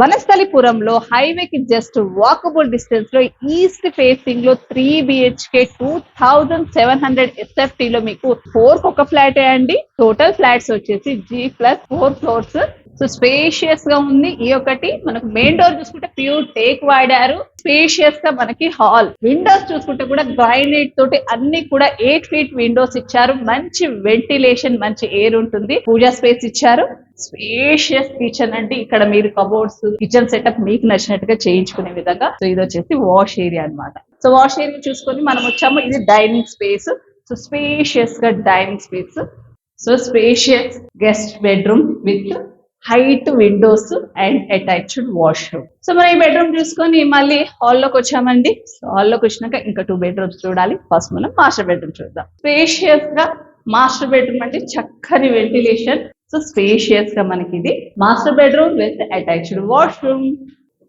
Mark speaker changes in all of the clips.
Speaker 1: వనస్థలిపురంలో హైవేకి just walkable distance లో east facing లో 3 బిహెచ్కే 2700 SFT లో మీకు 4 ఒక ఫ్లాటే అండి. టోటల్ ఫ్లాట్స్ వచ్చేసి G+4 ఫ్లోర్స్. సో స్పేషియస్ గా ఉంది. ఈ ఒకటి మనకు మెయిన్ డోర్ చూసుకుంటే ప్యూర్ టేక్ వాడారు. స్పేషియస్ గా మనకి హాల్. విండోస్ చూసుకుంటే కూడా గ్రైనైట్ తోటి అన్ని కూడా 8 ఫీట్ విండోస్ ఇచ్చారు. మంచి వెంటిలేషన్, మంచి ఎయిర్ ఉంటుంది. పూజా స్పేస్ ఇచ్చారు. స్పేషియస్ కిచెన్ అండి. ఇక్కడ మీరు కబోర్డ్స్, కిచెన్ సెటప్ మీకు నచ్చినట్టుగా చేయించుకునే విధంగా. సో ఇది వచ్చేసి వాష్ ఏరియా అన్నమాట. సో వాష్ ఏరియా చూసుకొని మనం వచ్చాము. ఇది డైనింగ్ స్పేస్. సో స్పేషియస్ గా dining space. So spacious guest bedroom with height Windows and attached washroom. So మనం ఈ బెడ్రూమ్ చూసుకొని మళ్ళీ హాల్లోకి వచ్చామండి. సో హాల్లోకి వచ్చినాక ఇంకా 2 బెడ్రూమ్స్ చూడాలి. ఫస్ట్ మనం మాస్టర్ బెడ్రూమ్ చూద్దాం. స్పేషియస్ గా మాస్టర్ బెడ్రూమ్ అంటే చక్కని వెంటిలేషన్. సో స్పేషియస్ గా మనకి ఇది master bedroom with attached washroom.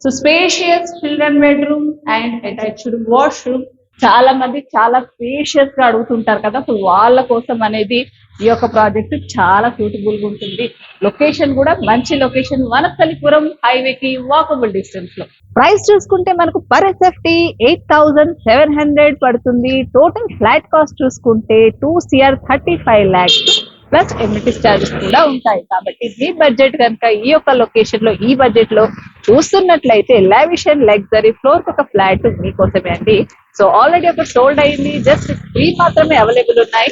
Speaker 1: So spacious children bedroom and attached washroom. చాలా మంది చాలా స్పేషియస్ గా అడుగుతుంటారు కదా. సో వాళ్ళ కోసం అనేది ఈ యొక్క ప్రాజెక్ట్ చాలా సూటబుల్ గా ఉంటుంది. లొకేషన్ కూడా మంచి లొకేషన్. వనస్థలిపురం హైవేకి వాకబుల్ డిస్టెన్స్ లో. ప్రైస్ చూసుకుంటే మనకు పర్ ఎస్ఎఫ్టీ 8700 పడుతుంది. టోటల్ ఫ్లాట్ కాస్ట్ చూసుకుంటే 2 CR 35 lakhs plus amenities charges కూడా ఉంటాయి. కాబట్టి మీ బడ్జెట్ కనుక ఈ యొక్క లొకేషన్ లో, ఈ బడ్జెట్ లో చూస్తున్నట్లయితే లావిష్ అండ్ లగ్జరీ ఫ్లోర్ ఒక ఫ్లాట్ మీకోసమే అండి. సో ఆల్రెడీ ఒక సోల్డ్ అయింది. జస్ట్ 3 మాత్రమే అవైలబుల్ ఉన్నాయి.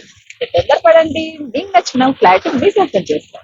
Speaker 1: తొందరపడండి. మీకు నచ్చిన ఫ్లాట్ మీ సొంతం చేస్తాం.